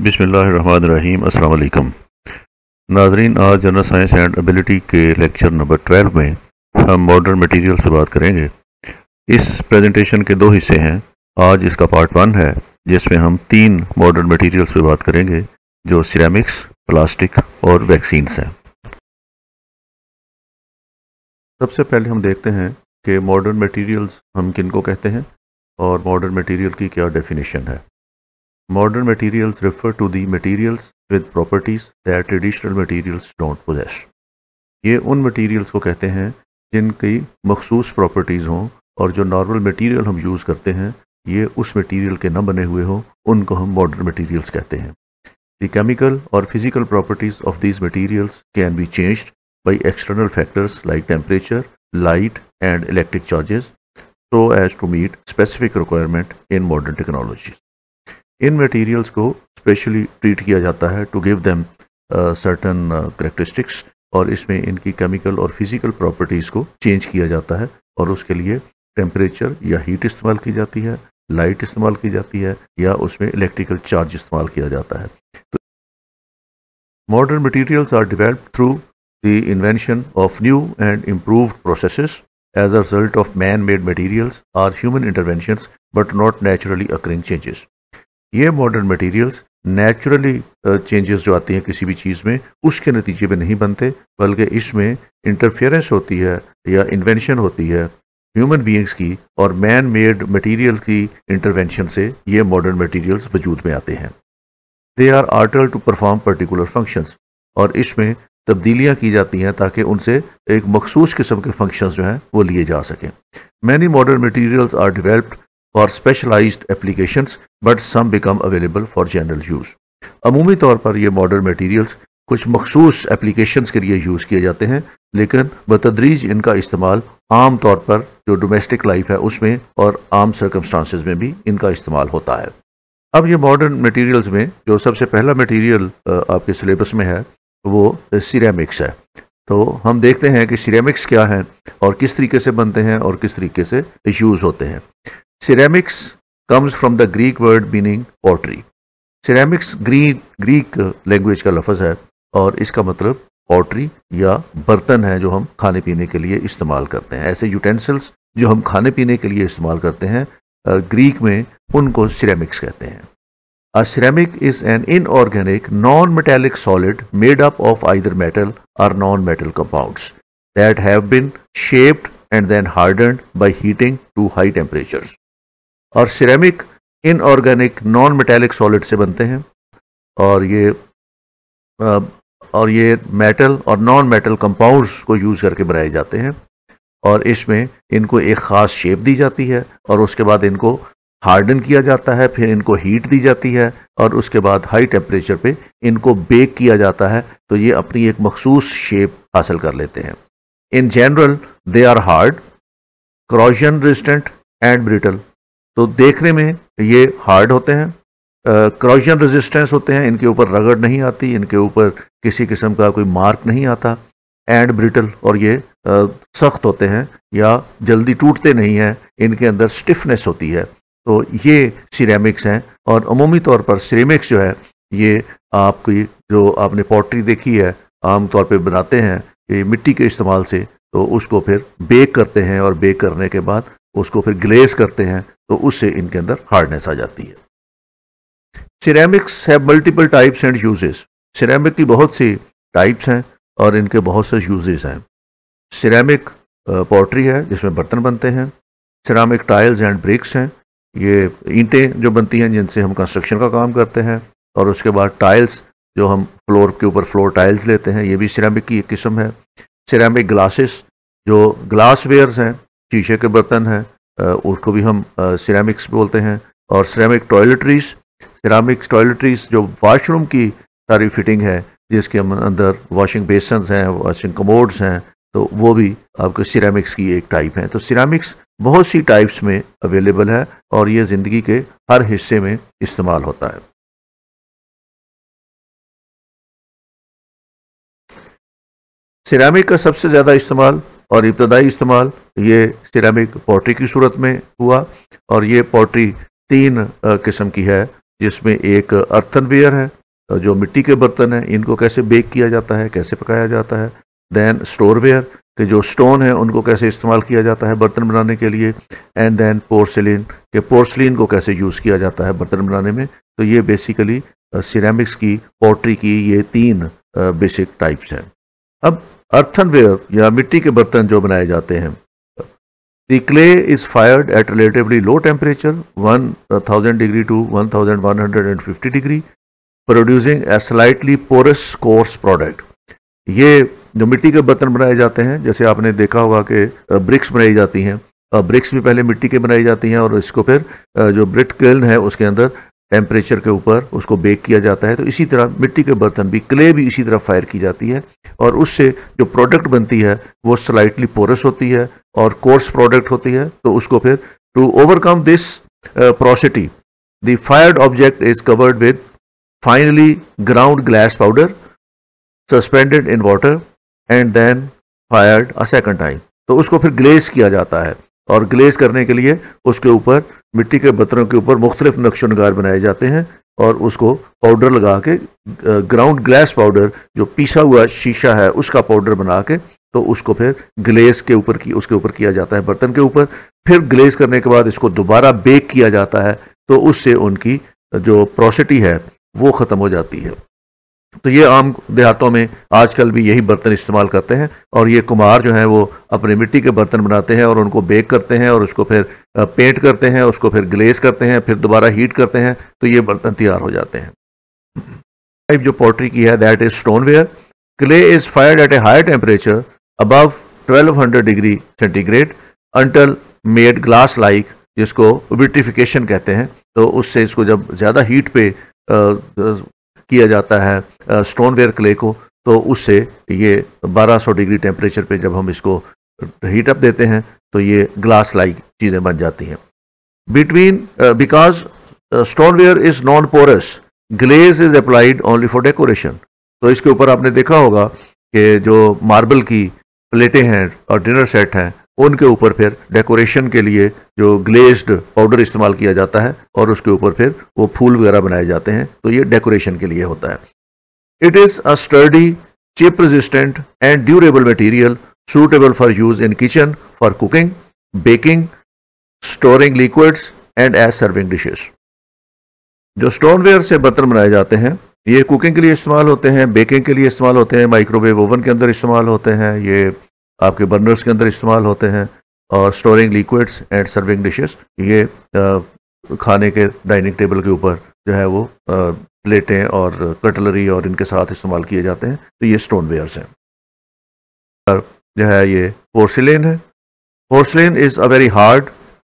बिस्मिल्लाहिर्रहमानिर्रहीम। अस्सलाम वालेकुम नाजरीन, आज जनरल साइंस एंड एबिलिटी के लेक्चर नंबर 12 में हम मॉडर्न मटेरियल्स पे बात करेंगे। इस प्रेजेंटेशन के दो हिस्से हैं। आज इसका पार्ट 1 है जिसमें हम 3 मॉडर्न मटेरियल्स पे बात करेंगे जो सिरेमिक्स, प्लास्टिक और वैक्सीन्स हैं। सबसे पहले हम देखते हैं कि मॉडर्न मटेरियल्स हम किन को कहते हैं और मॉडर्न मटेरियल की क्या डेफिनेशन है। Modern materials refer to the materials with properties that traditional materials don't possess. ये उन materials को कहते हैं जिनकी मखसूस प्रॉपर्टीज़ हों और जो नॉर्मल मटेरियल हम यूज़ करते हैं ये उस मटेरियल के न बने हुए हों, उनको हम मॉडर्न मटेरियल्स कहते हैं। The chemical or physical properties of these materials can be changed by external factors like temperature, light and electric charges so as to meet specific requirement in modern technologies. इन materials को specially treat किया जाता है to give them certain characteristics, और इसमें इनकी chemical और physical properties को चेंज किया जाता है और उसके लिए टेम्परेचर या हीट इस्तेमाल की जाती है, लाइट इस्तेमाल की जाती है या उसमें इलेक्ट्रिकल चार्ज इस्तेमाल किया जाता है। तो modern materials are developed through the invention of new and improved processes as a result of man made materials or human interventions but not naturally occurring changes. ये मॉडर्न मटेरियल्स नेचुरली चेंजेस जो आती हैं किसी भी चीज़ में उसके नतीजे में नहीं बनते, बल्कि इसमें इंटरफेरेंस होती है या इन्वेंशन होती है ह्यूमन बीइंग्स की और मैन मेड मटेरियल्स की इंटरवेंशन से ये मॉडर्न मटेरियल्स वजूद में आते हैं। दे आर आर्टल टू परफॉर्म पर्टिकुलर फंक्शंस, और इसमें तब्दीलियाँ की जाती हैं ताकि उनसे एक मखसूस किस्म के फंक्शंस जो हैं वो लिए जा सकें। Many modern materials are developed for specialized applications but some become available for general use. अमूमी तौर पर ये मॉडर्न मटेरियल्स कुछ मखसूस एप्लीकेशंस के लिए यूज़ किए जाते हैं, लेकिन बतदरीज इनका इस्तेमाल आम तौर पर जो डोमेस्टिक लाइफ है उसमें और आम सर्कमस्टांसेस में भी इनका इस्तेमाल होता है। अब ये मॉडर्न मटेरियल्स में जो सबसे पहला मटेरियल आपके सिलेबस में है वो सिरेमिक्स है। तो हम देखते हैं कि सिरेमिक्स क्या है और किस तरीके से बनते हैं और किस तरीके से यूज़ होते हैं। Ceramics comes from the Greek word meaning pottery. Ceramics Greek language का लफ्ज़ है और इसका मतलब पॉटरी या बर्तन है जो हम खाने पीने के लिए इस्तेमाल करते हैं। ऐसे यूटेंसिल्स जो हम खाने पीने के लिए इस्तेमाल करते हैं ग्रीक में उनको सिरेमिक्स कहते हैं। A ceramic is an inorganic non-metallic solid made up of either metal or non-metal compounds that have been shaped and then hardened by heating to high temperatures. और ceramic inorganic non metallic solid से बनते हैं और ये metal और non metal compounds को use करके बनाए जाते हैं और इसमें इनको एक ख़ास शेप दी जाती है और उसके बाद इनको हार्डन किया जाता है, फिर इनको हीट दी जाती है और उसके बाद हाई टेम्परेचर पे इनको बेक किया जाता है तो ये अपनी एक मखसूस शेप हासिल कर लेते हैं। In general they are hard, corrosion resistant and brittle. तो देखने में ये हार्ड होते हैं, corrosion रेजिस्टेंस होते हैं, इनके ऊपर रगड़ नहीं आती, इनके ऊपर किसी किस्म का कोई मार्क नहीं आता, एंड ब्रिटल और ये सख्त होते हैं या जल्दी टूटते नहीं हैं, इनके अंदर स्टिफनेस होती है। तो ये सिरेमिक्स हैं और अमूमी तौर पर सिरेमिक्स जो है ये आपकी जो आपने पॉटरी देखी है आम तौर पे बनाते हैं ये मिट्टी के इस्तेमाल से, तो उसको फिर बेक करते हैं और बेक करने के बाद उसको फिर ग्लेज करते हैं तो उससे इनके अंदर हार्डनेस आ जाती है। Ceramics have multiple types and uses. Ceramic की बहुत सी टाइप्स हैं और इनके बहुत से यूजेस हैं। सिरेमिक पॉटरी है जिसमें बर्तन बनते हैं। सिरेमिक टाइल्स एंड ब्रिक्स हैं, ये ईंटें जो बनती हैं जिनसे हम कंस्ट्रक्शन का काम करते हैं, और उसके बाद टाइल्स जो हम फ्लोर के ऊपर फ्लोर टाइल्स लेते हैं ये भी सिरेमिक की एक किस्म है। सिरेमिक ग्लासेस जो ग्लास वेयर्स हैं, शीशे के बर्तन हैं, उसको भी हम सिरेमिक्स बोलते हैं। और सिरेमिक टॉयलेटरीज जो वाशरूम की सारी फिटिंग है जिसके अंदर वॉशिंग बेसन्स हैं, वॉशिंग कमोड्स हैं, तो वो भी आपके सिरेमिक्स की एक टाइप है। तो सिरेमिक्स बहुत सी टाइप्स में अवेलेबल है और ये ज़िंदगी के हर हिस्से में इस्तेमाल होता है। सिरेमिक का सबसे ज़्यादा इस्तेमाल और इब्तदाई इस्तेमाल ये सिरेमिक पॉटरी की सूरत में हुआ और ये पॉटरी 3 किस्म की है जिसमें एक अर्थनवेयर है, जो मिट्टी के बर्तन हैं, इनको कैसे बेक किया जाता है, कैसे पकाया जाता है। देन स्टोरवेयर के जो स्टोन है उनको कैसे इस्तेमाल किया जाता है बर्तन बनाने के लिए। एंड देन पोर्सिलिन के पोर्सलिन को कैसे यूज़ किया जाता है बर्तन बनाने में। तो ये बेसिकली सिरेमिक्स की, पॉटरी की ये 3 बेसिक टाइप्स हैं। अब अर्थनवेयर या मिट्टी के बर्तन जो बनाए जाते हैं, the clay is fired at relatively low temperature 1000 degree to 1150 degree, producing a slightly porous coarse product. ये जो मिट्टी के बर्तन बनाए जाते हैं, जैसे आपने देखा होगा कि ब्रिक्स बनाई जाती हैं, ब्रिक्स भी पहले मिट्टी के बनाई जाती हैं और इसको फिर जो ब्रिक किल्न है उसके अंदर टेम्परेचर के ऊपर उसको बेक किया जाता है। तो इसी तरह मिट्टी के बर्तन भी, क्ले भी इसी तरह फायर की जाती है और उससे जो प्रोडक्ट बनती है वो स्लाइटली पोरस होती है और कोर्स प्रोडक्ट होती है। तो उसको फिर to overcome this porosity the fired object is covered with finely ground glass powder suspended in water and then fired a second time. तो उसको फिर ग्लेज किया जाता है और ग्लेज करने के लिए उसके ऊपर, मिट्टी के बर्तनों के ऊपर मुख्तलिफ नक्शो नगार बनाए जाते हैं और उसको पाउडर लगा के, ग्राउंड ग्लास पाउडर जो पीसा हुआ शीशा है उसका पाउडर बना के, तो उसको फिर ग्लेज के ऊपर उसके ऊपर किया जाता है बर्तन के ऊपर। फिर ग्लेज करने के बाद इसको दोबारा बेक किया जाता है, तो उससे उनकी जो पोरोसिटी है वो ख़त्म हो जाती है। तो ये आम देहातों में आजकल भी यही बर्तन इस्तेमाल करते हैं और ये कुम्हार जो हैं वो अपने मिट्टी के बर्तन बनाते हैं और उनको बेक करते हैं और उसको फिर पेंट करते हैं, उसको फिर ग्लेज करते हैं, फिर दोबारा हीट करते हैं, तो ये बर्तन तैयार हो जाते हैं। टाइप जो पॉटरी की है, that is stoneware. Clay is fired at a higher temperature above 1200 degree centigrade until made glass like, जिसको विट्रिफिकेशन कहते हैं। तो उससे इसको जब ज़्यादा हीट पे किया जाता है स्टोनवेयर क्ले को, तो उससे ये 1200 डिग्री टेम्परेचर पे जब हम इसको हीट अप देते हैं तो ये ग्लास लाइक चीज़ें बन जाती हैं। Because stoneware is non porous, glaze is applied only for decoration. तो इसके ऊपर आपने देखा होगा कि जो मार्बल की प्लेटें हैं और डिनर सेट हैं, उनके ऊपर फिर डेकोरेशन के लिए जो ग्लेज्ड पाउडर इस्तेमाल किया जाता है और उसके ऊपर फिर वो फूल वगैरह बनाए जाते हैं, तो ये डेकोरेशन के लिए होता है। It is a sturdy, chip resistant and durable material suitable for use in kitchen for cooking, baking, storing liquids and as serving dishes। जो स्टोनवेयर से बर्तन बनाए जाते हैं ये कुकिंग के लिए इस्तेमाल होते हैं, बेकिंग के लिए इस्तेमाल होते हैं, माइक्रोवेव ओवन के अंदर इस्तेमाल होते हैं, ये आपके बर्नर्स के अंदर इस्तेमाल होते हैं, और storing liquids and serving dishes, ये खाने के डाइनिंग टेबल के ऊपर जो है वो प्लेटें और कटलरी और इनके साथ इस्तेमाल किए जाते हैं। तो ये स्टोनवेयर्स हैं। जो है ये पोर्सिलेन है। Porcelain is a very hard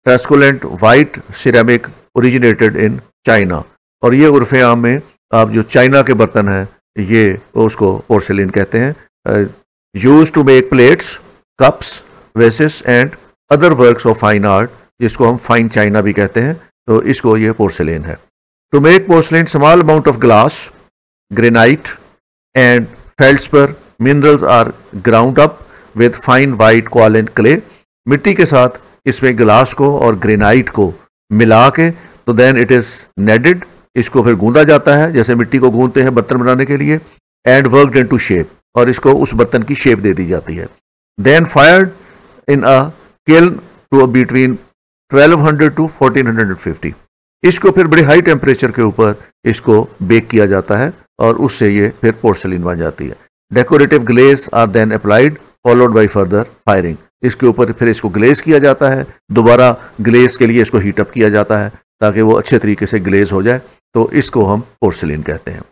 transparent white ceramic originated in China, और ये उर्फ़ आम में आप जो चाइना के बर्तन हैं ये उसको पोर्सिलेन कहते हैं। Used to make plates, cups, vases and other works of fine art, जिसको हम फाइन चाइना भी कहते हैं, तो इसको ये पोर्सिलेन है। To make porcelain small amount of glass, granite and feldspar minerals are ground up with fine white kaolin clay. मिट्टी के साथ इसमें ग्लास को और ग्रेनाइट को मिला के तो देन इट इज़ नेडेड, इसको फिर गूंदा जाता है जैसे मिट्टी को गूंदते हैं बर्तन बनाने के लिए, एंड वर्कड इनटू शेप, और इसको उस बर्तन की शेप दे दी जाती है। Then fired in a kiln to between 1200 to 1450। इसको फिर बड़े हाई टेम्परेचर के ऊपर इसको बेक किया जाता है और उससे ये फिर पोर्सिलेन बन जाती है। Decorative glaze are then applied followed by further firing. इसके ऊपर फिर इसको ग्लेज किया जाता है, दोबारा ग्लेज के लिए इसको हीटअप किया जाता है ताकि वो अच्छे तरीके से ग्लेज हो जाए, तो इसको हम पोर्सिलेन कहते हैं।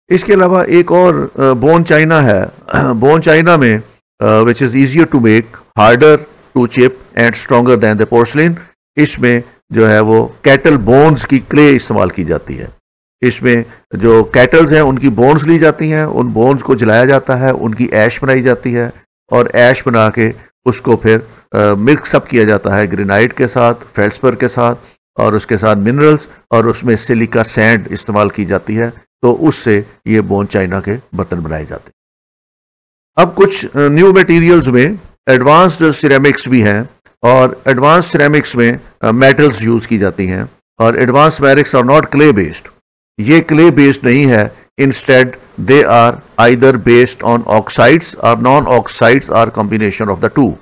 इसके अलावा एक और बोन चाइना है। बोन चाइना में which is easier to make, harder to chip and stronger than the porcelain. इसमें जो है वो कैटल बोन्स की क्ले इस्तेमाल की जाती है। इसमें जो कैटल्स हैं उनकी बोन्स ली जाती हैं, उन बोन्स को जलाया जाता है, उनकी ऐश बनाई जाती है और ऐश बना के उसको फिर मिक्सअप किया जाता है ग्रेनाइट के साथ, फेल्ड्सपर के साथ और उसके साथ मिनरल्स, और उसमें सिलिका सैंड इस्तेमाल की जाती है, तो उससे ये बोन चाइना के बर्तन बनाए जाते हैं। अब कुछ न्यू मटेरियल्स में एडवांस्ड सिरेमिक्स भी हैं, और एडवांस सिरेमिक्स में मेटल्स यूज़ की जाती हैं, और advance ceramics are not clay based, ये क्ले बेस्ड नहीं है, instead they are either based on oxides और non oxides or combination of the two.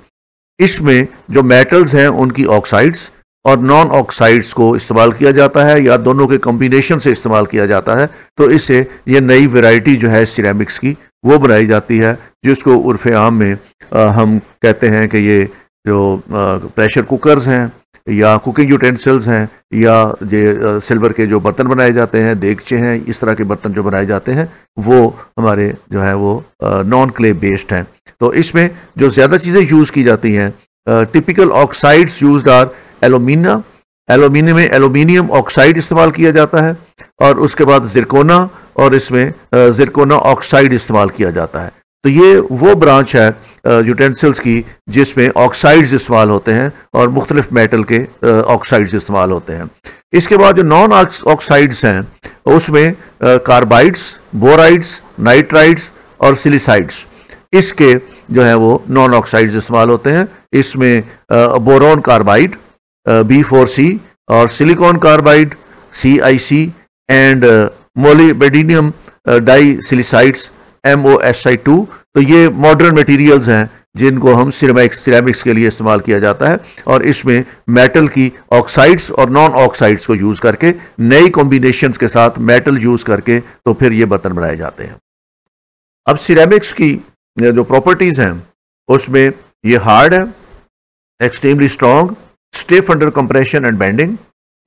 इसमें जो मेटल्स हैं उनकी ऑक्साइड्स और नॉन ऑक्साइड्स को इस्तेमाल किया जाता है या दोनों के कॉम्बिनेशन से इस्तेमाल किया जाता है, तो इससे ये नई वैरायटी जो है सिरेमिक्स की वो बनाई जाती है, जिसको उर्फ़ आम में हम कहते हैं कि ये जो प्रेशर कुकर्स हैं या कुकिंग यूटेंसिल्स हैं या ये सिल्वर के जो बर्तन बनाए जाते हैं, देगचे हैं, इस तरह के बर्तन जो बनाए जाते हैं वो हमारे जो है वो नॉन क्ले बेस्ड हैं। तो इसमें जो ज़्यादा चीज़ें यूज़ की जाती हैं, typical oxides used are aluminium में एल्यूमिनियम ऑक्साइड इस्तेमाल किया जाता है, और उसके बाद जिरकोना, और इसमें जिरकोना ऑक्साइड इस्तेमाल किया जाता है। तो ये वो ब्रांच है यूटेंसिल्स की जिसमें ऑक्साइड्स इस्तेमाल होते हैं और मुख्तलिफ मेटल के ऑक्साइड्स इस्तेमाल होते हैं। इसके बाद जो नॉन ऑक्साइड्स हैं उसमें कार्बाइड्स, बोराइड्स, नाइट्राइड्स और सिलिसाइड्स, इसके जो है वो नॉन ऑक्साइड्स इस्तेमाल होते हैं। इसमें बोरॉन कार्बाइड B4C और silicon carbide CIC and molybdenum disilicides MOSI2। तो ये मॉडर्न मटेरियल्स हैं जिनको हम सिरेमिक्स के लिए इस्तेमाल किया जाता है, और इसमें मेटल की ऑक्साइड्स और नॉन ऑक्साइड्स को यूज़ करके नई कॉम्बिनेशंस के साथ मेटल यूज़ करके तो फिर ये बर्तन बनाए जाते हैं। अब सिरेमिक्स की जो प्रॉपर्टीज़ हैं उसमें ये हार्ड है, extremely strong, stiff under compression and bending,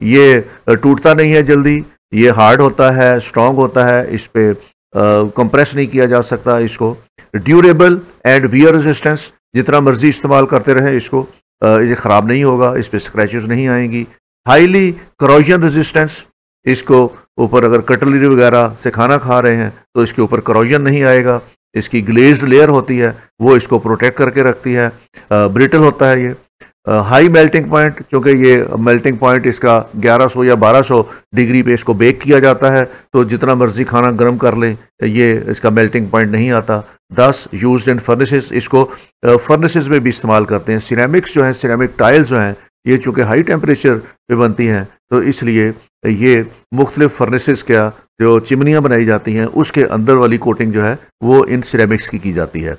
ये टूटता नहीं है जल्दी, ये हार्ड होता है, स्ट्रॉन्ग होता है, इस पे कंप्रेस नहीं किया जा सकता इसको। ड्यूरेबल एंड वियर रेजिस्टेंस, जितना मर्जी इस्तेमाल करते रहे इसको ये ख़राब नहीं होगा, इस पे स्क्रैचेस नहीं आएंगी। हाईली करोजन रेजिस्टेंस, इसको ऊपर अगर कटलरी वगैरह से खाना खा रहे हैं तो इसके ऊपर करोजन नहीं आएगा, इसकी ग्लेज्ड लेयर होती है वो इसको प्रोटेक्ट करके रखती है। ब्रिटल होता है ये। हाई मेल्टिंग पॉइंट, क्योंकि ये मेल्टिंग पॉइंट इसका 1100 या 1200 डिग्री पे इसको बेक किया जाता है, तो जितना मर्जी खाना गर्म कर ले ये इसका मेल्टिंग पॉइंट नहीं आता। 10 यूज्ड इन फर्नेसेस, इसको फर्नेसेस में भी इस्तेमाल करते हैं। सिरेमिक्स जो है, सिरेमिक टाइल्स जो हैं, ये चूँकि हाई टेम्परेचर पे बनती हैं तो इसलिए ये मुख्तलिफ फर्नेसेस का जो चिमनियाँ बनाई जाती हैं उसके अंदर वाली कोटिंग जो है वो इन सिरेमिक्स की जाती है।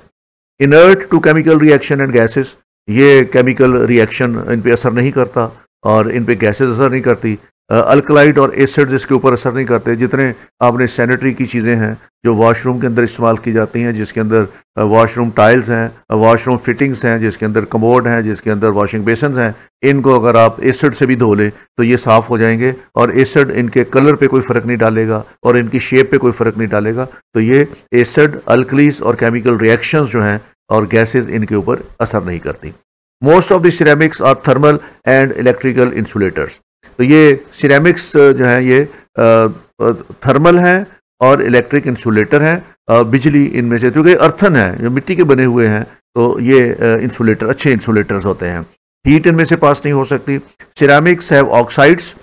Inert to chemical reaction and gases, ये केमिकल रिएक्शन इन पे असर नहीं करता और इन पे गैसेस असर नहीं करती। अल्कलाइड और एसिड्स इसके ऊपर असर नहीं करते। जितने आपने सैनिटरी की चीज़ें हैं जो वॉशरूम के अंदर इस्तेमाल की जाती हैं, जिसके अंदर वॉशरूम टाइल्स हैं, वॉशरूम फिटिंग्स हैं, जिसके अंदर कमोड हैं, जिसके अंदर वॉशिंग बेसन्स हैं, इनको अगर आप एसिड से भी धो लें तो ये साफ़ हो जाएंगे, और एसिड इनके कलर पे कोई फ़र्क नहीं डालेगा और इनकी शेप पे कोई फ़र्क नहीं डालेगा। तो ये एसिड, अल्कलीज और केमिकल रिएक्शंस जो हैं और गैसेज इनके ऊपर असर नहीं करती। Most of the ceramics are thermal and electrical insulators. तो ये सिरेमिक्स जो है ये थर्मल हैं और इलेक्ट्रिक इंसुलेटर हैं। बिजली इनमें से, क्योंकि अर्थन है, जो मिट्टी के बने हुए हैं, तो ये इंसुलेटर अच्छे इंसुलेटर्स होते हैं। हीट इनमें से पास नहीं हो सकती। सिरेमिक्स हैव ऑक्साइड्स,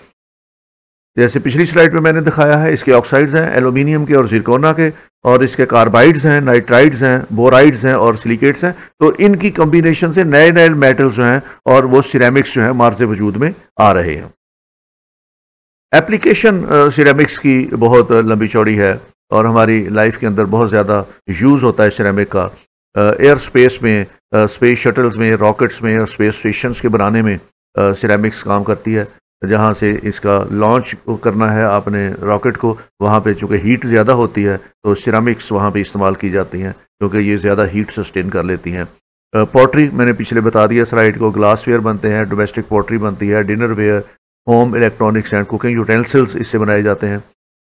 जैसे पिछली स्लाइड में मैंने दिखाया है, इसके ऑक्साइड्स हैं एल्यूमिनियम के और जिरकोना के, और इसके कार्बाइड्स हैं, नाइट्राइड्स हैं, बोराइड्स हैं और सिलिकेट्स हैं। तो इनकी कॉम्बिनेशन से नए नए मेटल्स जो हैं और वो सिरेमिक्स जो हैं मार्ज़ वजूद में आ रहे हैं। एप्लीकेशन सिरेमिक्स की बहुत लंबी चौड़ी है और हमारी लाइफ के अंदर बहुत ज़्यादा यूज़ होता है सिरेमिक का। एयर स्पेस में, स्पेस शटल्स में, रॉकेट्स में और स्पेस स्टेशंस के बनाने में सिरेमिक्स काम करती है। जहाँ से इसका लॉन्च करना है आपने रॉकेट को, वहाँ पे चूँकि हीट ज़्यादा होती है तो सिरेमिक्स वहाँ पे इस्तेमाल की जाती हैं, क्योंकि ये ज़्यादा हीट सस्टेन कर लेती हैं। पॉटरी मैंने पिछले बता दिया स्लाइड को, ग्लासवेयर बनते हैं, डोमेस्टिक पॉटरी बनती है, dinner ware, home electronics and cooking utensils इससे बनाए जाते हैं।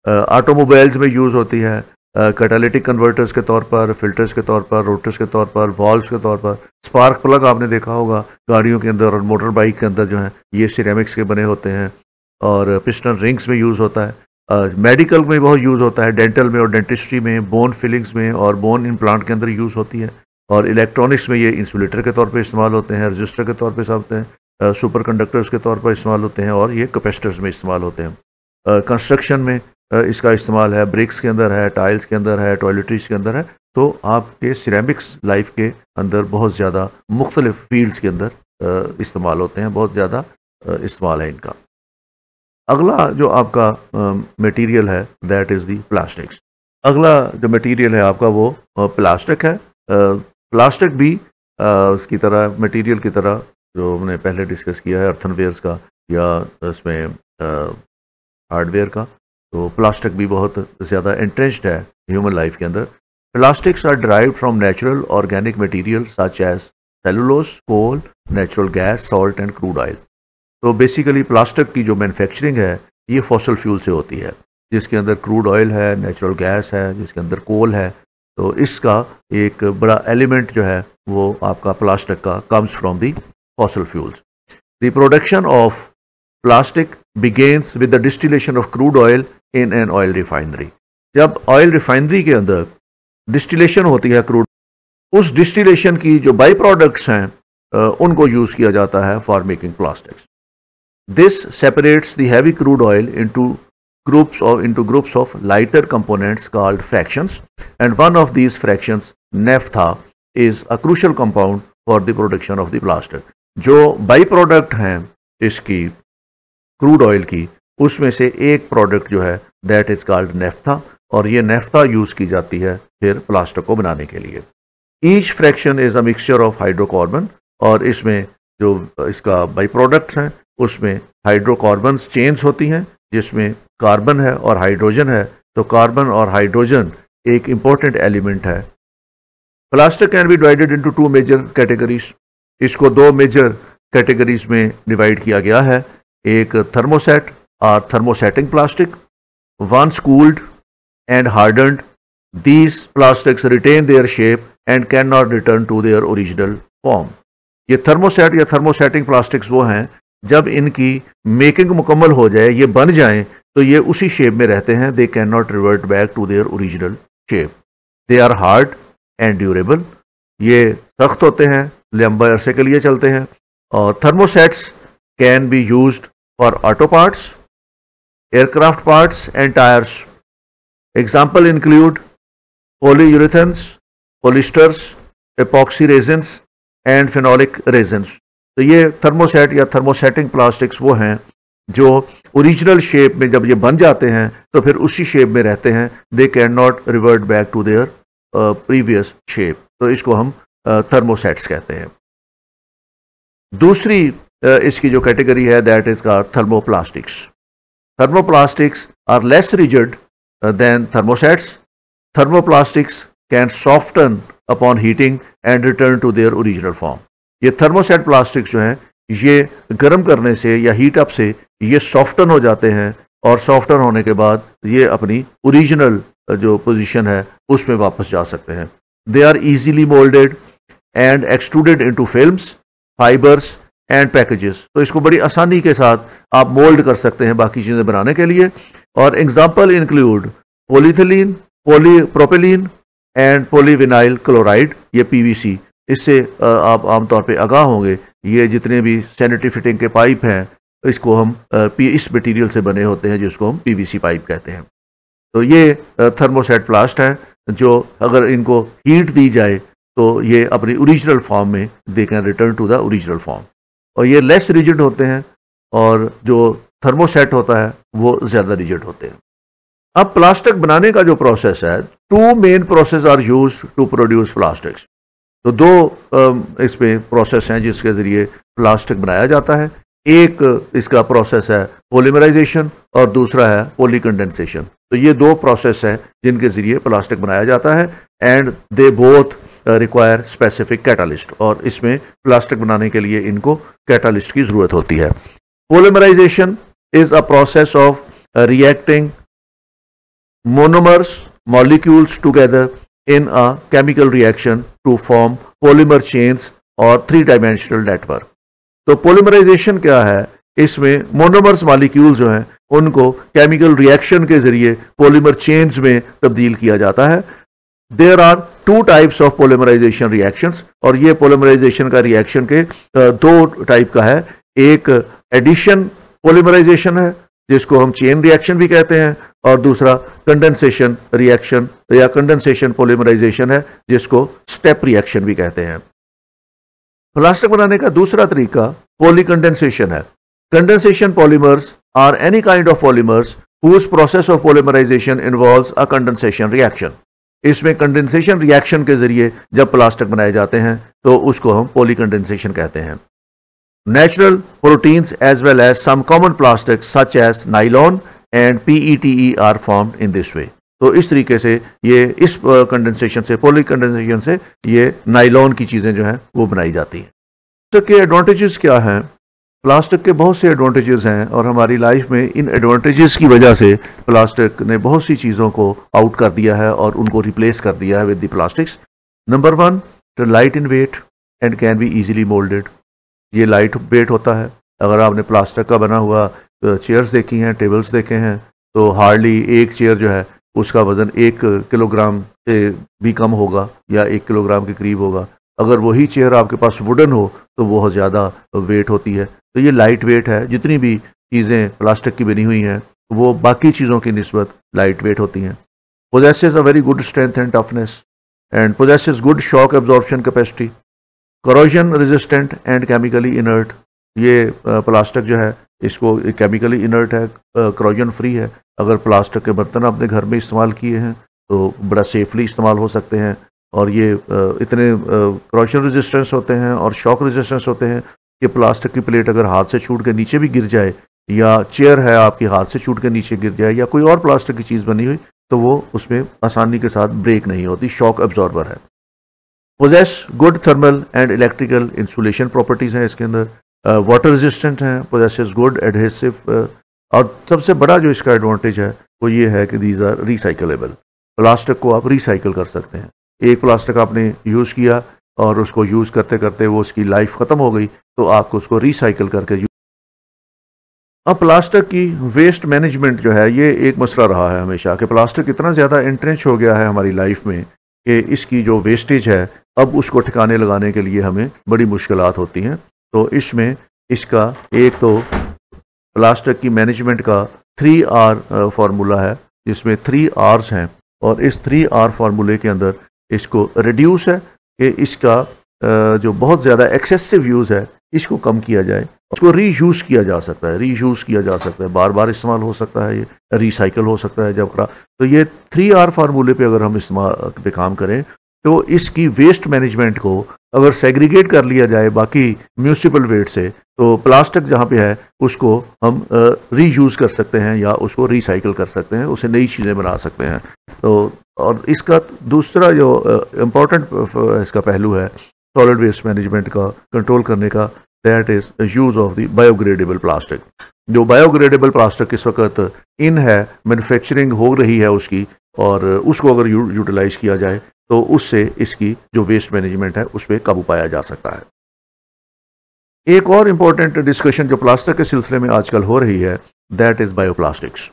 ऑटोमोबाइल्स में यूज़ होती है कैटालिटिक कन्वर्टर्स के तौर पर, फिल्टर्स के तौर पर, रोटर्स के तौर पर, वॉल्व्स के तौर पर। स्पार्क प्लग आपने देखा होगा गाड़ियों के अंदर और मोटर बाइक के अंदर जो है ये सिरेमिक्स के बने होते हैं। और पिस्टन रिंग्स में यूज़ होता है। मेडिकल में बहुत यूज़ होता है, डेंटल में और डेंटिस्ट्री में, बोन फिलिंग्स में और बोन इम्प्लांट के अंदर यूज़ होती है। और इलेक्ट्रॉनिक्स में ये इंसुलेटर के तौर पर इस्तेमाल होते हैं, रजिस्टर के तौर पर होते हैं, सुपर कंडक्टर्स के तौर पर इस्तेमाल होते हैं और ये कैपेसिटर्स में इस्तेमाल होते हैं। कंस्ट्रक्शन में इसका इस्तेमाल है, ब्रिक्स के अंदर है, टाइल्स के अंदर है, टॉयलेटरीज के अंदर है। तो आपके सिरेमिक्स लाइफ के अंदर बहुत ज़्यादा मुख्तलिफ फील्ड्स के अंदर इस्तेमाल होते हैं, बहुत ज़्यादा इस्तेमाल है इनका। अगला जो आपका मटेरियल है दैट इज़ दी प्लास्टिक्स। अगला जो मटेरियल है आपका वो प्लास्टिक है। प्लास्टिक भी उसकी तरह मटेरियल की तरह जो हमने पहले डिस्कस किया है अर्थनवेयर्स का या इसमें हार्डवेयर का, तो प्लास्टिक भी बहुत ज़्यादा एंट्रेंच्ड है ह्यूमन लाइफ के अंदर। Plastics are derived from natural organic material such as cellulose, coal, natural gas, salt and crude oil. तो बेसिकली प्लास्टिक की जो मैन्युफैक्चरिंग है ये फॉसिल फ्यूल से होती है, जिसके अंदर क्रूड ऑयल है, नेचुरल गैस है, जिसके अंदर कोल है। तो इसका एक बड़ा एलिमेंट जो है वो आपका प्लास्टिक का comes from the fossil fuels. The production of plastic begins with the distillation of crude oil in an oil refinery. जब ऑयल रिफाइनरी के अंदर डिस्टिलेशन होती है क्रूड, उस डिस्टिलेशन की जो बाई प्रोडक्ट्स हैं उनको यूज किया जाता है for making plastics. This separates the heavy crude oil into groups of lighter components called fractions, and one of these fractions, naphtha, is a crucial compound for the production of the plastic. जो by product हैं इसकी crude oil की, उसमें से एक product जो है that is called naphtha, और ये नेफ्था यूज की जाती है फिर प्लास्टिक को बनाने के लिए। Each fraction is a mixture of hydrocarbon, और इसमें जो इसका बाई प्रोडक्ट्स हैं उसमें हाइड्रोकार्बन्स चेन्स होती हैं जिसमें कार्बन है और हाइड्रोजन है। तो कार्बन और हाइड्रोजन एक इंपॉर्टेंट एलिमेंट है। Plastic can be divided into two major categories. इसको दो मेजर कैटेगरीज में डिवाइड किया गया है। एक थर्मोसेट और thermosetting plastic, once cooled and hardened these plastics retain their shape and can not return to their original form. ये thermoset या थर्मोसेटिंग प्लास्टिक्स वो हैं जब इनकी मेकिंग मुकम्मल हो जाए, ये बन जाएं, तो ये उसी शेप में रहते हैं। They can not revert back to their original shape. They are hard and durable. ये सख्त होते हैं, लंबे अरसे के लिए चलते हैं। और thermosets can be used for auto parts, aircraft parts and tyres. Example include polyurethanes, polyesters, epoxy resins and phenolic resins. तो ये थर्मोसेट या थर्मोसेटिंग प्लास्टिक्स वो हैं जो ओरिजिनल शेप में जब ये बन जाते हैं तो फिर उसी शेप में रहते हैं। They can not revert back to their previous shape. तो इसको हम थर्मोसेट्स कहते हैं। दूसरी इसकी जो कैटेगरी है दैट इज का thermoplastics. Thermoplastics are less rigid than thermosets. Thermoplastics can soften upon heating and return to their original form. ये थर्मोसेट प्लास्टिक्स जो हैं ये गर्म करने से या हीट अप से ये सॉफ्टन हो जाते हैं, और सॉफ्टन होने के बाद ये अपनी ओरिजिनल जो पोजीशन है उसमें वापस जा सकते हैं। They are easily moulded and extruded into films, fibres and packages. तो इसको बड़ी आसानी के साथ आप मोल्ड कर सकते हैं बाकी चीज़ें बनाने के लिए। और example include polythene, polypropylene and polyvinyl chloride, ये PVC। इससे आप आमतौर पे आगाह होंगे, ये जितने भी सैनिटरी फिटिंग के पाइप हैं इसको हम इस मटेरियल से बने होते हैं जिसको हम PVC पाइप कहते हैं। तो ये थर्मोसेट प्लास्ट है जो अगर इनको हीट दी जाए तो ये अपनी ओरिजिनल फॉर्म में they can return to the original form. और ये लेस रिजिड होते हैं, और जो थर्मोसेट होता है वो ज़्यादा रिजिड होते हैं। अब प्लास्टिक बनाने का जो प्रोसेस है, two main process are use to produce plastics. तो दो इसमें प्रोसेस हैं जिसके ज़रिए प्लास्टिक बनाया जाता है। एक इसका प्रोसेस है पॉलीमराइजेशन और दूसरा है पॉलीकंडेंसेशन। तो ये दो प्रोसेस हैं जिनके ज़रिए प्लास्टिक बनाया जाता है, and they both require specific catalyst. और इसमें प्लास्टिक बनाने के लिए इनको कैटालिस्ट की ज़रूरत होती है। Polymerization is a process of reacting monomers molecules together in a chemical reaction to form polymer chains और 3-dimensional network। तो polymerization क्या है? इसमें मोनोमर्स मॉलिक्यूल जो हैं उनको केमिकल रिएक्शन के जरिए पॉलीमर चेन्स में तब्दील किया जाता है। There are 2 types of polymerization reactions, और ये पोलीमराइजेशन का रिएक्शन के 2 टाइप का है। एक एडिशन पोलीमराइजेशन है जिसको हम चेन रिएक्शन भी कहते हैं, और दूसरा कंडेंसेशन रिएक्शन या कंडेंसेशन पॉलीमराइजेशन है जिसको स्टेप रिएक्शन भी कहते हैं। प्लास्टिक बनाने का दूसरा तरीका पॉलीकंडेंसेशन है। Condensation polymers are any kind of polymers whose process of polymerization involves a condensation reaction। इसमें कंडेंसेशन रिएक्शन के जरिए जब प्लास्टिक बनाए जाते हैं तो उसको हम पॉलीकंडेंसेशन कहते हैं। Natural proteins as well as some common plastics such as nylon and PETE are formed in this way. तो इस तरीके से ये इस कंडेंसेशन से, पॉलीकंडेंसेशन से ये नाइलॉन की चीज़ें जो हैं वो बनाई जाती हैं। तो के एडवांटेजेस क्या हैं? प्लास्टिक के बहुत से एडवांटेजेस हैं और हमारी लाइफ में इन एडवांटेजेस की वजह से प्लास्टिक ने बहुत सी चीज़ों को आउट कर दिया है और उनको रिप्लेस कर दिया है with the plastics. Number 1, the light in weight and can be easily moulded. ये लाइट वेट होता है। अगर आपने प्लास्टिक का बना हुआ चेयर्स देखी हैं, टेबल्स देखे हैं, तो हार्डली एक चेयर जो है उसका वज़न 1 किलोग्राम से भी कम होगा या 1 किलोग्राम के करीब होगा। अगर वही चेयर आपके पास वुडन हो तो बहुत ज़्यादा वेट होती है। तो ये लाइट वेट है। जितनी भी चीज़ें प्लास्टिक की बनी हुई हैं वो बाकी चीज़ों की निस्बत लाइट वेट होती हैं। Possesses a very good strength and toughness and possesses good shock absorption capacity. Corrosion resistant and chemically inert. ये प्लास्टिक जो है इसको केमिकली इनर्ट है, करोजन फ्री है। अगर प्लास्टिक के बर्तन आपने घर में इस्तेमाल किए हैं तो बड़ा सेफली इस्तेमाल हो सकते हैं। और ये इतने करोजन रेजिस्टेंस होते हैं और शॉक रेजिस्टेंस होते हैं कि प्लास्टिक की प्लेट अगर हाथ से छूट के नीचे भी गिर जाए या चेयर है आपकी हाथ से छूट के नीचे गिर जाए या कोई और प्लास्टिक की चीज़ बनी हुई तो वो उसमें आसानी के साथ ब्रेक नहीं होती, शॉक एब्जॉर्बर है। Possess good thermal and electrical insulation properties हैं इसके अंदर। वाटर रेजिस्टेंट हैं, पोजेसेस गुड एडहेसिव। और सबसे बड़ा जो इसका एडवांटेज है वो ये है कि दीज आर रिसाइकलेबल। प्लास्टिक को आप रिसाइकल कर सकते हैं। एक प्लास्टिक आपने यूज़ किया और उसको यूज़ करते करते वो उसकी लाइफ ख़त्म हो गई तो आपको उसको रिसाइकल करके अब प्लास्टिक की वेस्ट मैनेजमेंट जो है ये एक मसला रहा है हमेशा कि प्लास्टिक इतना ज़्यादा इंट्रेंच हो गया है हमारी लाइफ में कि इसकी जो वेस्टेज है अब उसको ठिकाने लगाने के लिए हमें बड़ी मुश्किलात होती हैं। तो इसमें इसका एक तो प्लास्टिक की मैनेजमेंट का 3R फार्मूला है जिसमें 3 R's हैं और इस 3R फार्मूले के अंदर इसको रिड्यूस है कि इसका जो बहुत ज़्यादा एक्सेसिव यूज़ है इसको कम किया जाए। उसको रीयूज़ किया जा सकता है, रीयूज़ किया जा सकता है, बार बार इस्तेमाल हो सकता है, ये रिसाइकल हो सकता है जब खराब। तो ये 3R फार्मूले पे अगर हम इस्तेमाल पे काम करें तो इसकी वेस्ट मैनेजमेंट को अगर सेग्रीगेट कर लिया जाए बाकी म्यूनिसिपल वेस्ट से तो प्लास्टिक जहाँ पे है उसको हम रीयूज़ कर सकते हैं या उसको रिसाइकिल कर सकते हैं, उसे नई चीज़ें बना सकते हैं। तो और इसका दूसरा जो इम्पोर्टेंट इसका पहलू है सॉलिड वेस्ट मैनेजमेंट का कंट्रोल करने का, that is use of the biodegradable plastic. जो बायोग्रेडेबल प्लास्टिक इस वक्त इन है, मैन्युफैक्चरिंग हो रही है उसकी, और उसको अगर यूटिलाइज़ किया जाए तो उससे इसकी जो वेस्ट मैनेजमेंट है उस पर काबू पाया जा सकता है। एक और इम्पॉर्टेंट डिस्कशन जो प्लास्टिक के सिलसिले में आजकल हो रही है दैट इज़ बायोप्लास्टिक्स।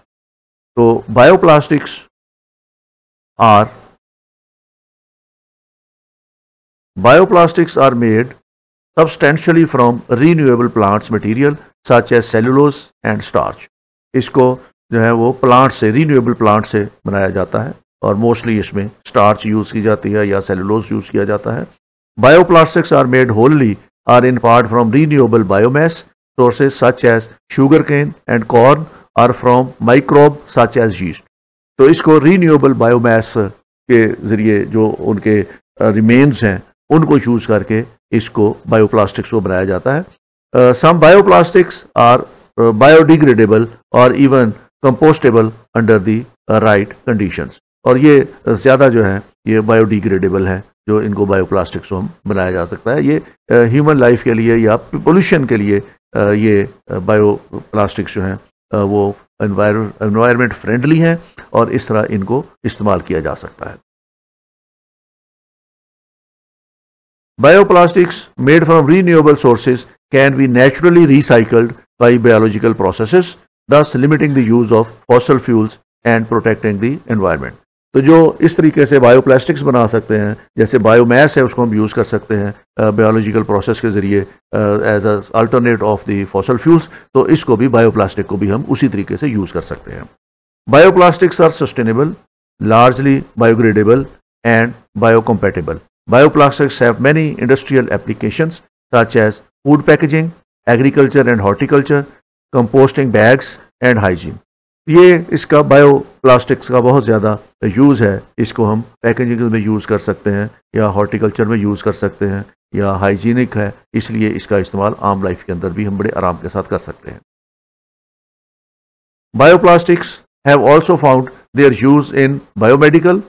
तो bioplastics are made substantially from renewable plants material such as cellulose and starch। इसको जो है वो प्लांट से, रीन्यूएबल प्लांट से बनाया जाता है और मोस्टली इसमें स्टार्च यूज़ की जाती है या सेलुलोज यूज़ किया जाता है। Bioplastics are made wholly or in part from renewable biomass sources such as sugarcane and corn or from microbe such as yeast. तो इसको रीन्यूएबल बायोमास के ज़रिए जो उनके रिमेन्स हैं उनको यूज़ करके इसको बायोप्लास्टिक्स को बनाया जाता है। सम बायोप्लास्टिक्स आर बायोडिग्रेडेबल और even compostable under the right conditions. और ये ज़्यादा जो है ये बायोडिग्रेडेबल है जो इनको बायोप्लास्टिक्स को हम बनाया जा सकता है। ये ह्यूमन लाइफ के लिए या पोल्यूशन के लिए ये बायोप्लास्टिक्स जो हैं वो एनवायरनमेंट फ्रेंडली हैं और इस तरह इनको इस्तेमाल किया जा सकता है। Bioplastics made from renewable sources can be naturally recycled by biological processes, thus limiting the use of fossil fuels and protecting the environment। तो जो इस तरीके से बायोप्लास्टिक्स बना सकते हैं, जैसे बायोमास है उसको हम यूज़ कर सकते हैं बायोलॉजिकल प्रोसेस के ज़रिए as a alternate of the fossil fuels, तो इसको भी बायोप्लास्टिक को भी हम उसी तरीके से यूज़ कर सकते हैं। Bioplastics are sustainable, largely biodegradable and biocompatible. Bioplastics have many industrial applications such as food packaging, agriculture and horticulture, composting bags and hygiene. ये इसका बायोप्लास्टिक्स का बहुत ज़्यादा यूज़ है। इसको हम पैकेजिंग में यूज़ कर सकते हैं या हॉर्टिकल्चर में यूज़ कर सकते हैं या हाइजीनिक है, इसलिए इसका इस्तेमाल आम लाइफ के अंदर भी हम बड़े आराम के साथ कर सकते हैं। Bioplastics have also found their use in biomedical,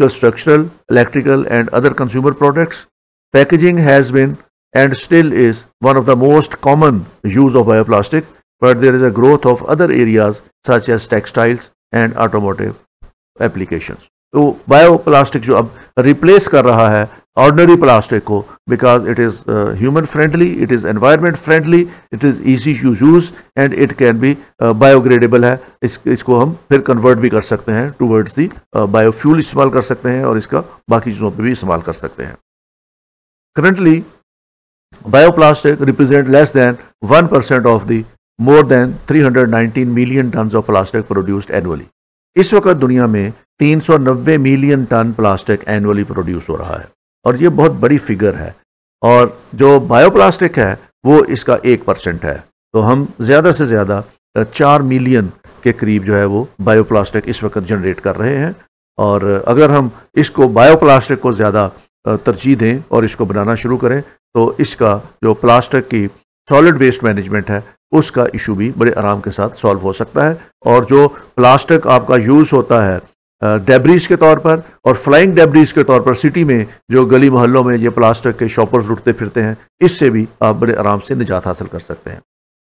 structural, electrical and other consumer products. Packaging has been and still is one of the most common use of bioplastic, but there is a growth of other areas such as textiles and automotive applications. तो bioplastic जो अब replace कर रहा है ordinary plastic को, because it is human friendly, it is environment friendly, it is easy to use and it can be biodegradable है। इसको हम फिर कन्वर्ट भी कर सकते हैं टूवर्ड्स दी बायोफ्यूल इस्तेमाल कर सकते हैं और इसका बाकी चीज़ों पर भी इस्तेमाल कर सकते हैं। Currently bioplastic represent less than 1% of the more than 319 million tons of plastic produced annually. इस वक्त दुनिया में 390 million ton plastic annually produce हो रहा है और ये बहुत बड़ी फिगर है। और जो बायोप्लास्टिक है वो इसका 1% है। तो हम ज़्यादा से ज़्यादा 4 मिलियन के करीब जो है वो बायोप्लास्टिक इस वक्त जनरेट कर रहे हैं। और अगर हम इसको बायोप्लास्टिक को ज़्यादा तरजीह दें और इसको बनाना शुरू करें तो इसका जो प्लास्टिक की सॉलिड वेस्ट मैनेजमेंट है उसका इशू भी बड़े आराम के साथ सॉल्व हो सकता है। और जो प्लास्टिक आपका यूज़ होता है डेब्रीज के तौर पर और फ्लाइंग डेब्रीज के तौर पर, सिटी में जो गली मोहल्लों में ये प्लास्टिक के शॉपर्स उठते फिरते हैं, इससे भी आप बड़े आराम से निजात हासिल कर सकते हैं।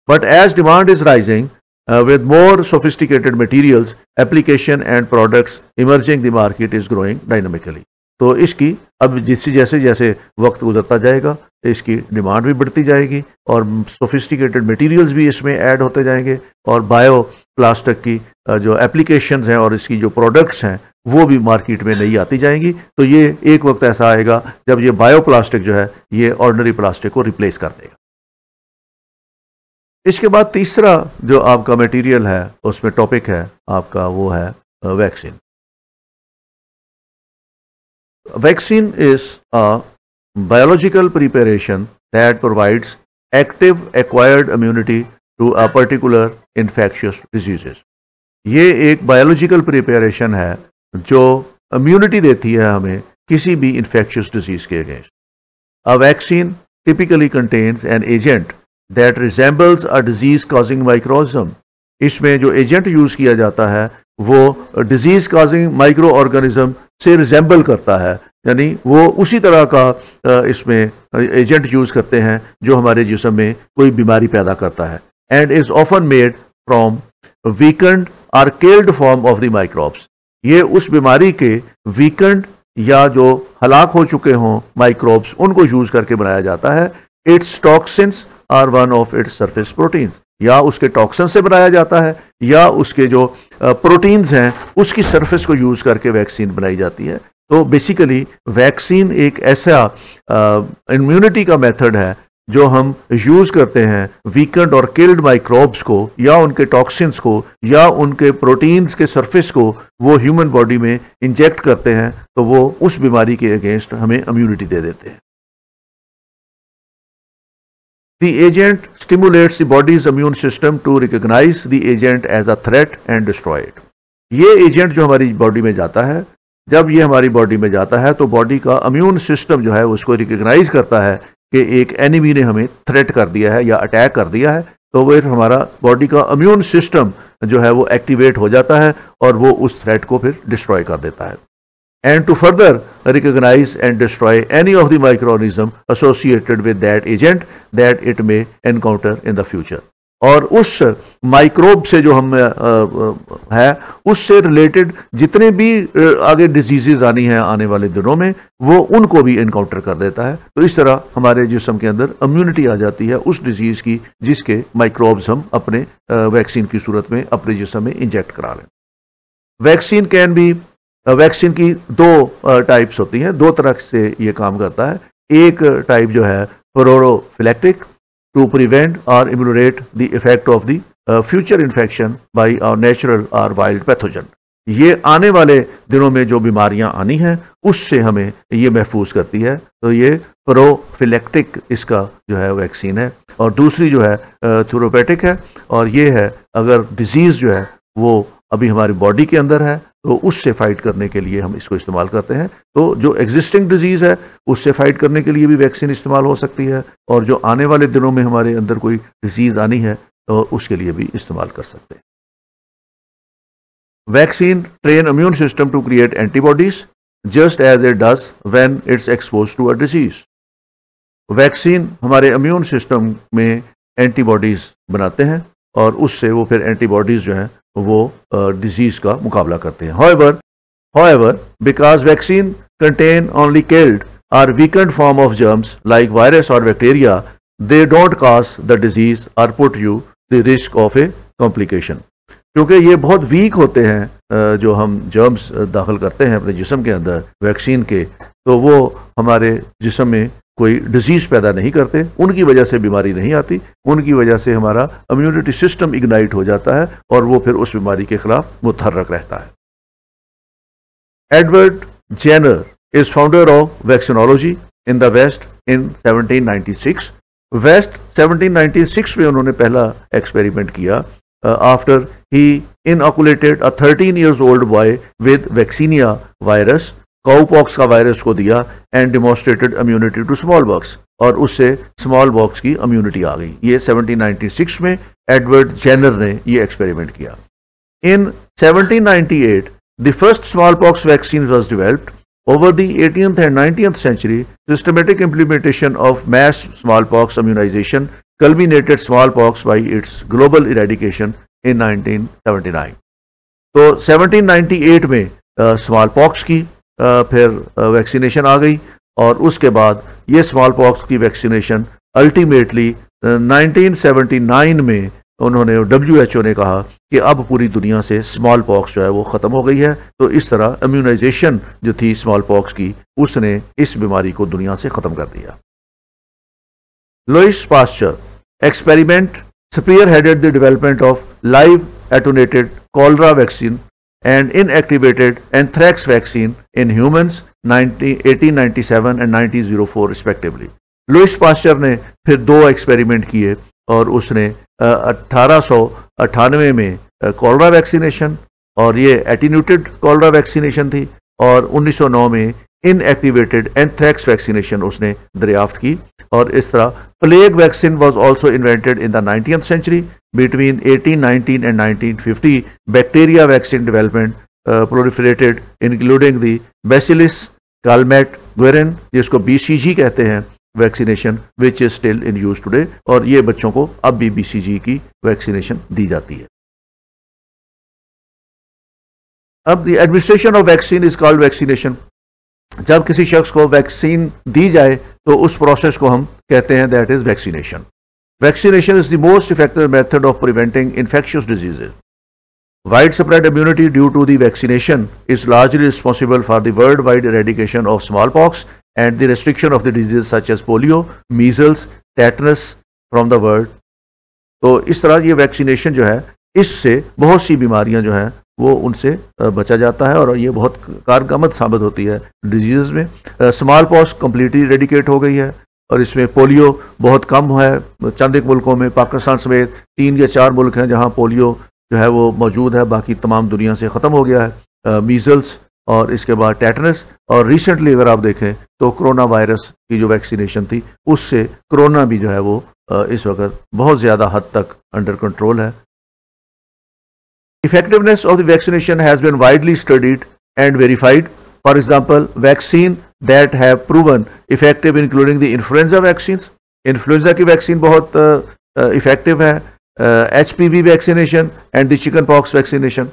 But as demand is rising with more sophisticated materials, application and products emerging, the market is growing dynamically. तो इसकी अब जैसे जैसे वक्त गुजरता जाएगा इसकी डिमांड भी बढ़ती जाएगी और सोफिस्टिकेटेड मटेरियल्स भी इसमें ऐड होते जाएंगे और बायो प्लास्टिक की जो एप्लीकेशंस हैं और इसकी जो प्रोडक्ट्स हैं वो भी मार्केट में नई आती जाएंगी। तो ये एक वक्त ऐसा आएगा जब ये बायो प्लास्टिक जो है ये ऑर्डिनरी प्लास्टिक को रिप्लेस कर देगा। इसके बाद तीसरा जो आपका मटेरियल है उसमें टॉपिक है आपका वो है vaccine. Vaccine is a biological preparation that provides active acquired immunity to a particular infectious diseases. ये एक बायोलॉजिकल प्रिपरेशन है जो इम्यूनिटी देती है हमें किसी भी infectious disease के against. A vaccine typically contains an agent that resembles a disease causing microorganism. इसमें जो एजेंट यूज किया जाता है वो डिजीज काजिंग माइक्रो ऑर्गेनिज्म से रिजेंबल करता है, यानी वो उसी तरह का इसमें एजेंट यूज करते हैं जो हमारे जिस्म में कोई बीमारी पैदा करता है। And is often made from weakened or killed form of the microbes. ये उस बीमारी के वीकेंड या जो हलाक हो चुके हों माइक्रोब्स उनको यूज करके बनाया जाता है। Its toxins are one of its surface proteins, या उसके टॉक्सिन से बनाया जाता है या उसके जो प्रोटीन्स हैं उसकी सरफेस को यूज करके वैक्सीन बनाई जाती है। तो बेसिकली वैक्सीन एक ऐसा इम्यूनिटी का मेथड है जो हम यूज करते हैं वीकेंड और किल्ड माइक्रोब्स को या उनके टॉक्सिन्स को या उनके प्रोटीन्स के सरफेस को वो ह्यूमन बॉडी में इंजेक्ट करते हैं तो वो उस बीमारी के अगेंस्ट हमें इम्यूनिटी दे देते हैं। The agent stimulates the body's immune system to recognize the agent as a threat and destroy it. ये एजेंट जो हमारी बॉडी में जाता है, जब ये हमारी बॉडी में जाता है तो बॉडी का इम्यून सिस्टम जो है उसको रिकग्नाइज करता है कि एक एनिमी ने हमें थ्रेट कर दिया है या अटैक कर दिया है, तो वो हमारा बॉडी का इम्यून सिस्टम जो है वो एक्टिवेट हो जाता है और वो उस थ्रेट को फिर डिस्ट्रॉय कर देता है। And to further recognize and destroy any of the microorganism associated with that agent that it may encounter in the future. और उस माइक्रोब से जो हम है उससे रिलेटेड जितने भी आगे डिजीजेज आनी है आने वाले दिनों में वो उनको भी इनकाउंटर कर देता है। तो इस तरह हमारे जिस्म के अंदर इम्यूनिटी आ जाती है उस डिजीज की जिसके माइक्रोब्स हम अपने वैक्सीन की सूरत में अपने जिस्म में इंजेक्ट करा लें। वैक्सीन की दो टाइप्स होती हैं, दो तरह से ये काम करता है। एक टाइप जो है prophylactic to prevent or ameliorate the effect of the future infection by our natural or wild pathogen. ये आने वाले दिनों में जो बीमारियां आनी हैं उससे हमें ये महफूज करती है। तो ये प्रोफिलेक्टिक इसका जो है वैक्सीन है, और दूसरी जो है थेरोपेटिक है, और ये है अगर डिजीज़ जो है वो अभी हमारी बॉडी के अंदर है तो उससे फाइट करने के लिए हम इसको इस्तेमाल करते हैं। तो जो एग्जिस्टिंग डिजीज़ है उससे फाइट करने के लिए भी वैक्सीन इस्तेमाल हो सकती है, और जो आने वाले दिनों में हमारे अंदर कोई डिजीज़ आनी है तो उसके लिए भी इस्तेमाल कर सकते हैं। Vaccine train immune system to create antibodies just as it does when it's expose to a disease. Vaccine हमारे इम्यून सिस्टम में एंटीबॉडीज बनाते हैं और उससे वो फिर एंटीबॉडीज जो है वो डिजीज का मुकाबला करते हैं। However, because vaccine contain only killed or weakened form of germs like virus or bacteria, they don't cause the disease or put you the risk of a complication. क्योंकि ये बहुत वीक होते हैं जो हम जर्म्स दाखिल करते हैं अपने जिस्म के अंदर वैक्सीन के, तो वो हमारे जिस्म में कोई डिजीज़ पैदा नहीं करते, उनकी वजह से बीमारी नहीं आती, उनकी वजह से हमारा इम्यूनिटी सिस्टम इग्नाइट हो जाता है और वो फिर उस बीमारी के खिलाफ मुतहर्रक रहता है। Edward Jenner is founder of vaccinology in the west in 1796। West 1796 में उन्होंने पहला एक्सपेरिमेंट किया after he inoculated a 13 years old boy with vaccinia virus, cowpox का वायरस को दिया, and demonstrated immunity to smallpox, और उससे स्मॉल बॉक्स की इम्यूनिटी आ गई। ये 1796 में एडवर्ड जेनर ने ये एक्सपेरिमेंट किया। इन 1798 the first smallpox vaccine was developed. Over the 18th and 19th century, systematic implementation of mass smallpox immunization culminated smallpox by its global eradication in 1979. तो 1798 में स्मॉल पॉक्स की फिर वैक्सीनेशन आ गई, और उसके बाद ये स्मॉल पॉक्स की वैक्सीनेशन अल्टीमेटली 1979 में उन्होंने WHO ने कहा कि अब पूरी दुनिया से स्मॉल पॉक्स जो है वो ख़त्म हो गई है। तो इस तरह इम्यूनाइजेशन जो थी स्मॉल पॉक्स की, उसने इस बीमारी को दुनिया से ख़त्म कर दिया। Louis Pasteur experiment spearheaded the development of live attenuated cholera vaccine and inactivated anthrax vaccine in humans 1897 and 1904 respectively. Louis Pasteur ने फिर 2 एक्सपेरिमेंट किए, और उसने 1898 में कॉलरा वैक्सीनेशन, और ये एटीन्यूटेड कॉलरा वैक्सीनेशन थी, और 1909 में इनएक्टिवेटेड एंथ्रैक्स वैक्सीनेशन उसने दरियाफ्त की। और इस तरह plague vaccine was also invented in the 19th century। Between 1819 and 1950 bacteria vaccine development proliferated including the bacillus Calmette Guerin, जिसको BCG कहते हैं, vaccination which is still in use today, और ये बच्चों को अब भी BCG की वैक्सीनेशन दी जाती है। अब the administration of vaccine is called vaccination. जब किसी शख्स को वैक्सीन दी जाए तो उस प्रोसेस को हम कहते हैं that is vaccination. Vaccination is the most effective method of preventing infectious diseases. Widespread immunity due to the vaccination is largely responsible for the worldwide eradication of smallpox and the restriction of the diseases such as polio, measles, tetanus from the world. तो इस तरह ये vaccination जो है, इससे बहुत सी बीमारियां जो हैं वो उनसे बचा जाता है, और ये बहुत कारगर साबित होती है डिजीज़ में। स्मॉल पॉक्स कम्प्लीटली रेडिकेट हो गई है, और इसमें पोलियो बहुत कम है। चंद एक मुल्कों में, पाकिस्तान समेत 3 या 4 मुल्क हैं जहाँ पोलियो जो है वो मौजूद है, बाकी तमाम दुनिया से ख़त्म हो गया है। मीज़ल्स, और इसके बाद टेटनस, और रिसेंटली अगर आप देखें तो कोरोना वायरस की जो वैक्सीनेशन थी, उससे कोरोना भी जो है वो इस वक्त बहुत ज़्यादा हद तक अंडर कंट्रोल है। Effectiveness of the vaccination has been widely studied and verified. For example, vaccine that have proven effective including the influenza vaccine. Influenza की वैक्सीन बहुत इफेक्टिव है। HPV vaccination and the chickenpox vaccination.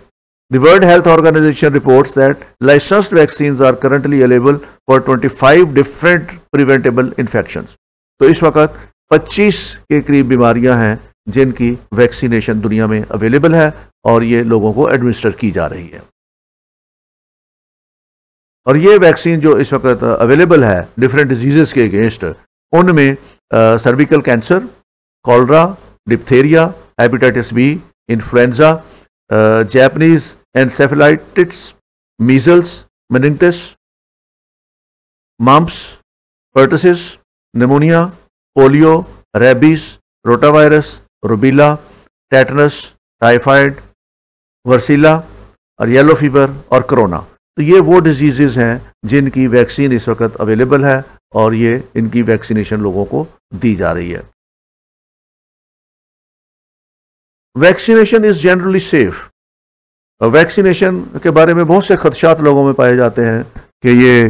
The World Health Organization reports that licensed vaccines are currently available for 25 different preventable infections. तो इस वक्त 25 के करीब बीमारियां हैं जिनकी वैक्सीनेशन दुनिया में अवेलेबल है, और ये लोगों को एडमिनिस्टर की जा रही है। और ये वैक्सीन जो इस वक्त अवेलेबल है डिफरेंट डिजीजेस के अगेंस्ट, उनमें cervical cancer, cholera, diphtheria, hepatitis B, influenza, Japanese encephalitis, measles, meningitis, mumps, pertussis, pneumonia, polio, rabies, rotavirus, rubella, tetanus, typhoid, varicella और येलो फीवर और कोरोना। तो ये वो डिजीजेज हैं जिनकी वैक्सीन इस वक्त अवेलेबल है और ये इनकी वैक्सीनेशन लोगों को दी जा रही है। Vaccination is generally safe. Vaccination के बारे में बहुत से खदशात लोगों में पाए जाते हैं कि ये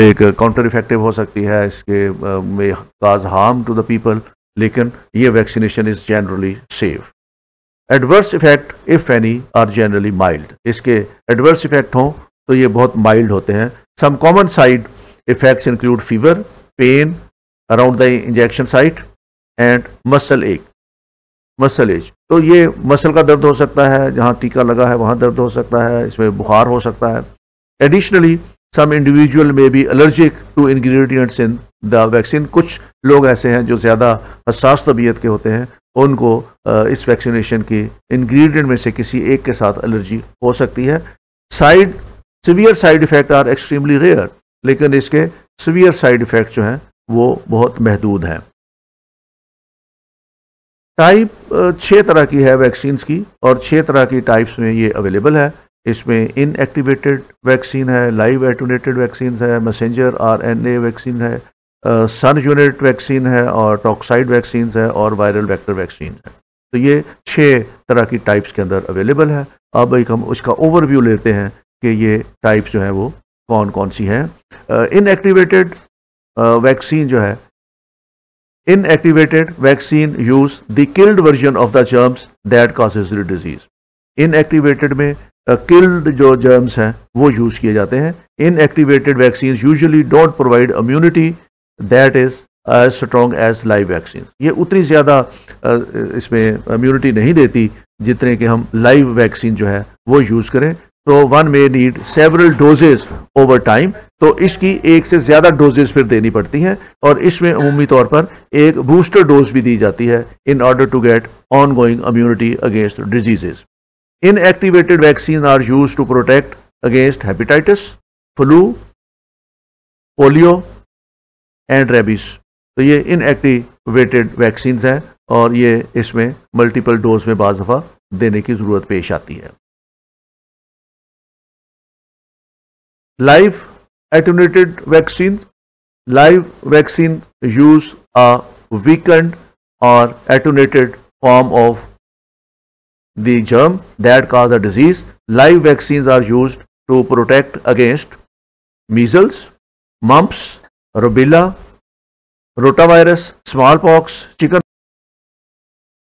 एक काउंटर इफेक्टिव हो सकती है, इसके में cause harm to the people, लेकिन ये vaccination is generally safe. Adverse effect if any are generally mild. इसके एडवर्स इफेक्ट हों तो ये बहुत माइल्ड होते हैं। Some common side effects include fever, pain around the injection site and muscle ache. तो ये मसल का दर्द हो सकता है, जहाँ टीका लगा है वहाँ दर्द हो सकता है, इसमें बुखार हो सकता है। एडिशनली सम इंडिविजुअल में be allergic to ingredients in the vaccine. कुछ लोग ऐसे हैं जो ज़्यादा हसास तबीयत के होते हैं, उनको इस वैक्सीनेशन के इंग्रेडिएंट में से किसी एक के साथ एलर्जी हो सकती है। Severe side effect are extremely rare, लेकिन इसके सीवियर साइड इफेक्ट जो हैं वो बहुत महदूद हैं। टाइप 6 तरह की है वैक्सीन्स की और 6 तरह की टाइप्स में ये अवेलेबल है। इसमें इनएक्टिवेटेड वैक्सीन है, लाइव एटूनेटेड वैक्सीन है, मैसेंजर RNA वैक्सीन है, सन यूनिट वैक्सीन है और टॉक्साइड वैक्सीन है और वायरल वेक्टर वैक्सीन है। तो ये 6 तरह की टाइप्स के अंदर अवेलेबल है। अब एक हम उसका ओवरव्यू लेते हैं कि ये टाइप्स जो हैं वो कौन कौन सी हैं। इनएक्टिवेटेड वैक्सीन जो है, inactivated vaccine use the killed version of the germs that causes the disease. Inactivated में किल्ड जो जर्म्स हैं वो यूज किए जाते हैं। Inactivated vaccine usually don't provide immunity that is as strong as live vaccine. ये उतनी ज़्यादा इसमें इम्यूनिटी नहीं देती जितने कि हम लाइव वैक्सीन जो है वो यूज़ करें। तो one may need several doses over time. तो इसकी एक से ज़्यादा डोजेज फिर देनी पड़ती हैं और इसमें अमूमी तौर पर एक बूस्टर डोज भी दी जाती है in order to get ongoing immunity against diseases. Inactivated vaccine are use to protect against hepatitis, flu, polio and rabies. तो ये इनएक्टिवेटेड वैक्सीन हैं और ये इसमें मल्टीपल डोज में बाज़ दफ़ा देने की ज़रूरत पेश आती है। Live attenuated vaccine, live vaccine use a weakened और attenuated form of the germ that cause a disease. Live vaccines are used to protect against measles, mumps, rubella, rotavirus, smallpox, chicken.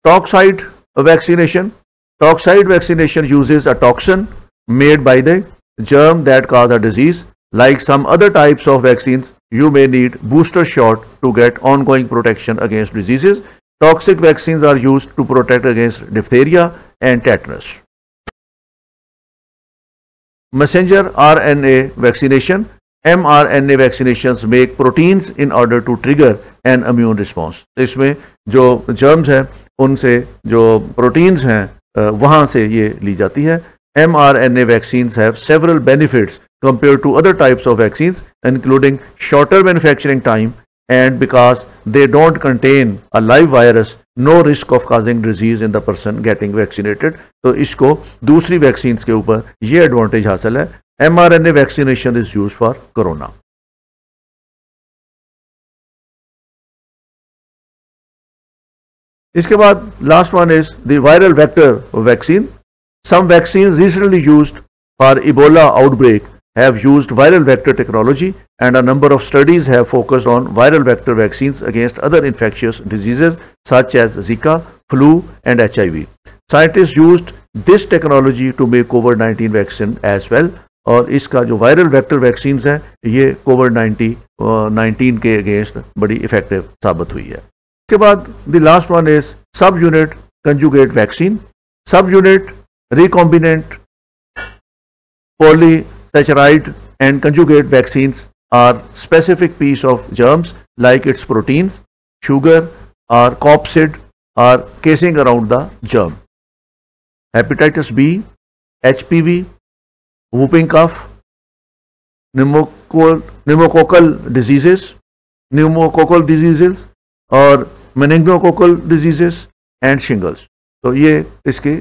Toxoid vaccination. Toxoid vaccination uses a toxin made by the germ that cause a disease. Like some other types of vaccines, you may need booster shot to get ongoing protection against diseases. Toxic vaccines are used to protect against diphtheria and tetanus. Messenger RNA vaccination. mRNA vaccinations make proteins in order to trigger an immune response. इसमें जो germs हैं उनसे जो proteins हैं वहाँ से ये ली जाती है। mRNA vaccines have several benefits compared to other types of vaccines, including shorter manufacturing time, and because they don't contain a live virus, no risk of causing disease in the person getting vaccinated. तो इसको दूसरी vaccines के ऊपर ये advantage हासिल है। mRNA vaccination is use for corona. इसके बाद last one is the viral vector vaccine. Some vaccine recently used for Ebola outbreak have used viral vector technology, and a number of studies have focused on viral vector vaccines against other infectious diseases such as Zika, flu, and HIV. Scientists used this technology to make COVID-19 vaccine as well. और इसका जो viral vector vaccine है ये कोविड-19 के against बड़ी effective साबित हुई है। इसके बाद द लास्ट वन इज सब यूनिट कंजुगेट वैक्सीन। सब unit recombinant polysaccharide and conjugate vaccines are specific piece of germs like its proteins, sugar or capsid or casing around the germ. Hepatitis B, HPV, whooping cough, pneumococcal diseases और meningococcal diseases and shingles. तो ये इसके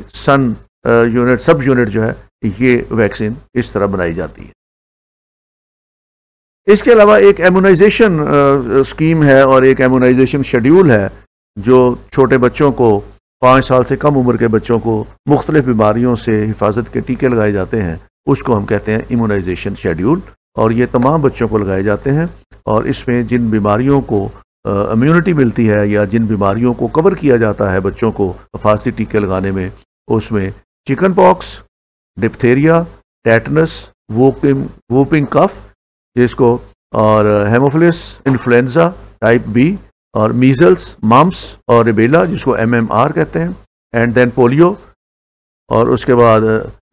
सब unit जो है ये vaccine इस तरह बनाई जाती है। इसके अलावा एक इम्यूनाइजेशन स्कीम है और एक इम्यूनाइजेशन शेड्यूल है जो छोटे बच्चों को 5 साल से कम उम्र के बच्चों को मुख्तलिफ बीमारियों से हिफाजत के टीके लगाए जाते हैं, उसको हम कहते हैं इम्यूनाइजेशन शेड्यूल। और ये तमाम बच्चों को लगाए जाते हैं और इसमें जिन बीमारियों को इम्यूनिटी मिलती है या जिन बीमारियों को कवर किया जाता है बच्चों को हिफाजती टीके लगाने में, उसमें chicken pox, diphtheria, tetanus, whooping cough जिसको, और हेमोफिलस इन्फ्लुएंजा टाइप बी, और मीजल्स, मम्प्स और रिबेला जिसको MMR कहते हैं, एंड देन पोलियो, और उसके बाद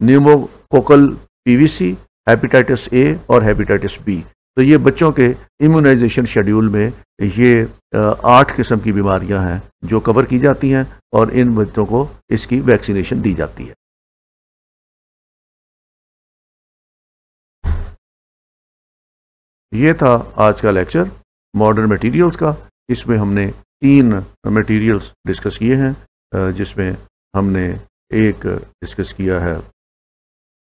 न्यूमोकोकल PVC, हेपेटाइटिस A और हेपेटाइटिस B। तो ये बच्चों के इम्यूनाइजेशन शेड्यूल में ये 8 किस्म की बीमारियां हैं जो कवर की जाती हैं और इन बच्चों को इसकी वैक्सीनेशन दी जाती है। ये था आज का लेक्चर मॉडर्न मटेरियल्स का। इसमें हमने 3 मटेरियल्स डिस्कस किए हैं, जिसमें हमने एक डिस्कस किया है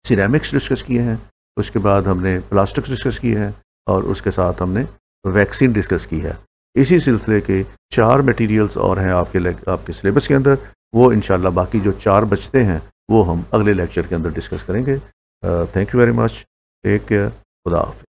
सिरेमिक्स डिस्कस किए हैं, उसके बाद हमने प्लास्टिक्स डिस्कस किए हैं और उसके साथ हमने वैक्सीन डिस्कस की है। इसी सिलसिले के 4 मटेरियल्स और हैं आपके सिलेबस के अंदर, वो इंशाल्लाह बाकी जो 4 बचते हैं वो हम अगले लेक्चर के अंदर डिस्कस करेंगे। Thank you very much, take care, खुदा हाफिज़।